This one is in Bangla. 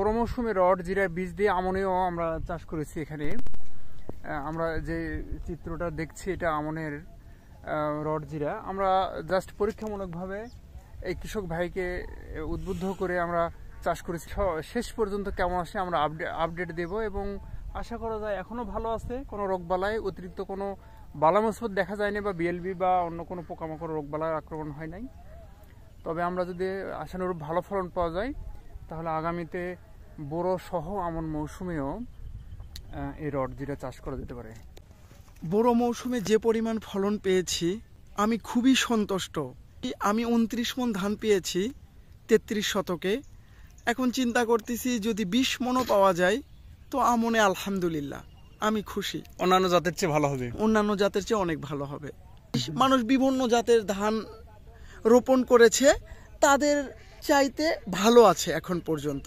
বড় মৌসুমে রড জিরার বীজ দিয়ে আমনেও আমরা চাষ করেছি। এখানে আমরা যে চিত্রটা দেখছি এটা আমনের রড জিরা। আমরা জাস্ট পরীক্ষামূলকভাবে এই কৃষক ভাইকে উদ্বুদ্ধ করে আমরা চাষ করেছি। শেষ পর্যন্ত কেমন আসে আমরা আপডেট দেব এবং আশা করা যায় এখনও ভালো আছে, কোনো রোগবালাই অতিরিক্ত কোনো বালা মুসিবত দেখা যায়নি বা বিএলবি বা অন্য কোনো পোকামাকড় রোগবালার আক্রমণ হয় নাই। তবে আমরা যদি আশানুরূপ ভালো ফলন পাওয়া যায় তাহলে আগামীতে বড় সহ আমন মৌসুমেও এই রড জিরা চাষ করা যেতে পারে। বড় মৌসুমে যে পরিমাণ ফলন পেয়েছি আমি খুবই সন্তুষ্ট। আমি 29 মণ ধান পেয়েছি 33 শতকে। এখন চিন্তা করতেছি যদি 20 মণও পাওয়া যায় তো আমনে আলহামদুলিল্লাহ আমি খুশি। অন্যান্য জাতের চেয়ে ভালো হবে, অন্যান্য জাতের চেয়ে অনেক ভালো হবে। মানুষ বিভিন্ন জাতের ধান রোপণ করেছে, তাদের চাইতে ভালো আছে এখন পর্যন্ত।